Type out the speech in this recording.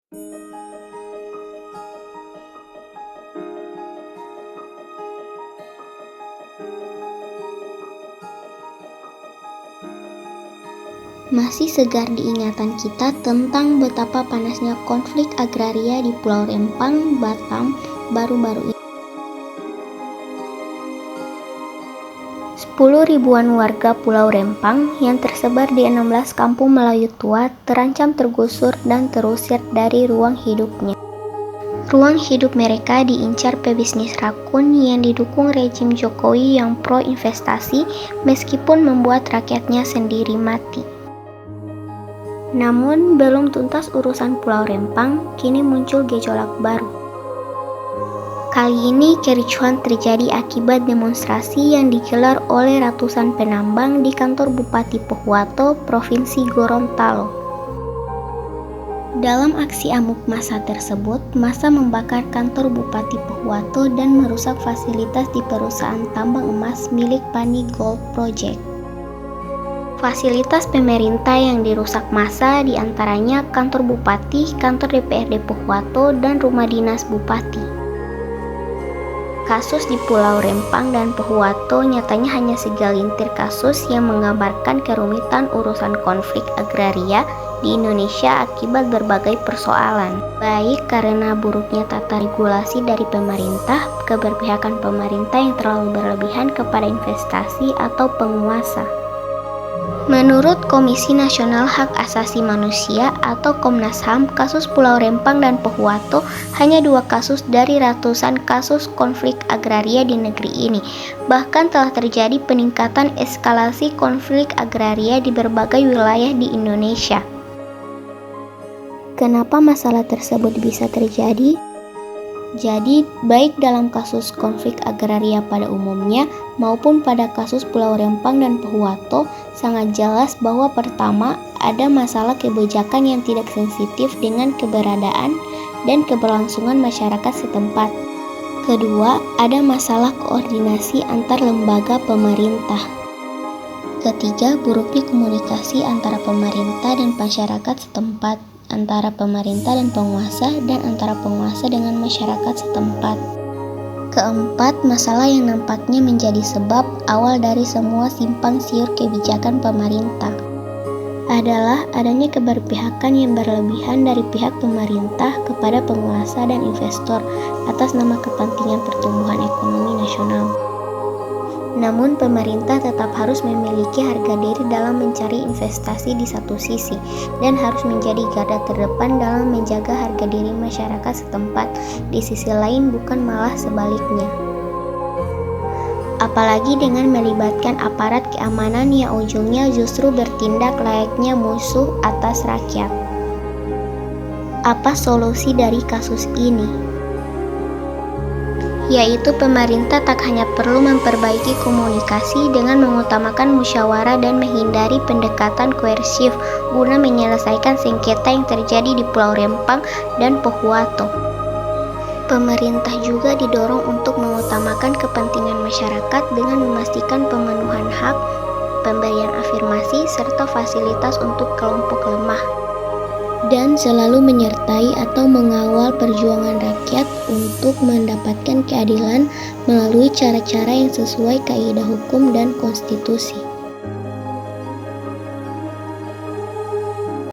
Masih segar diingatan kita tentang betapa panasnya konflik agraria di Pulau Rempang, Batam, baru-baru ini. 10.000-an warga Pulau Rempang yang tersebar di 16 kampung Melayu tua terancam tergusur dan terusir dari ruang hidupnya. Ruang hidup mereka diincar pebisnis rakun yang didukung rejim Jokowi yang pro investasi meskipun membuat rakyatnya sendiri mati. Namun, belum tuntas urusan Pulau Rempang, kini muncul gejolak baru. Kali ini kericuhan terjadi akibat demonstrasi yang digelar oleh ratusan penambang di kantor Bupati Pohuwato, Provinsi Gorontalo. Dalam aksi amuk massa tersebut, massa membakar kantor Bupati Pohuwato dan merusak fasilitas di perusahaan tambang emas milik Pani Gold Project. Fasilitas pemerintah yang dirusak massa diantaranya kantor Bupati, kantor DPRD Pohuwato, dan rumah dinas Bupati. Kasus di Pulau Rempang dan Pohuwato nyatanya hanya segelintir kasus yang menggambarkan kerumitan urusan konflik agraria di Indonesia akibat berbagai persoalan, baik karena buruknya tata regulasi dari pemerintah, keberpihakan pemerintah yang terlalu berlebihan kepada investasi atau penguasa. Menurut Komisi Nasional Hak Asasi Manusia atau Komnas HAM, kasus Pulau Rempang dan Pohuwato hanya 2 kasus dari ratusan kasus konflik agraria di negeri ini. Bahkan telah terjadi peningkatan eskalasi konflik agraria di berbagai wilayah di Indonesia. Kenapa masalah tersebut bisa terjadi? Jadi, baik dalam kasus konflik agraria pada umumnya maupun pada kasus Pulau Rempang dan Pohuwato, sangat jelas bahwa pertama, ada masalah kebijakan yang tidak sensitif dengan keberadaan dan keberlangsungan masyarakat setempat. Kedua, ada masalah koordinasi antar lembaga pemerintah. Ketiga, buruknya komunikasi antara pemerintah dan masyarakat setempat, antara pemerintah dan penguasa, dan antara penguasa dengan masyarakat setempat. Keempat, masalah yang nampaknya menjadi sebab awal dari semua simpang siur kebijakan pemerintah adalah adanya keberpihakan yang berlebihan dari pihak pemerintah kepada penguasa dan investor atas nama kepentingan pertumbuhan ekonomi nasional. Namun pemerintah tetap harus memiliki harga diri dalam mencari investasi di satu sisi dan harus menjadi garda terdepan dalam menjaga harga diri masyarakat setempat di sisi lain, bukan malah sebaliknya. Apalagi dengan melibatkan aparat keamanan yang ujungnya justru bertindak layaknya musuh atas rakyat. Apa solusi dari kasus ini? Yaitu pemerintah tak hanya perlu memperbaiki komunikasi dengan mengutamakan musyawarah dan menghindari pendekatan koersif guna menyelesaikan sengketa yang terjadi di Pulau Rempang dan Pohuwato. Pemerintah juga didorong untuk mengutamakan kepentingan masyarakat dengan memastikan pemenuhan hak, pemberian afirmasi, serta fasilitas untuk kelompok lemah, dan selalu menyertai atau mengawal perjuangan rakyat untuk mendapatkan keadilan melalui cara-cara yang sesuai kaidah hukum dan konstitusi.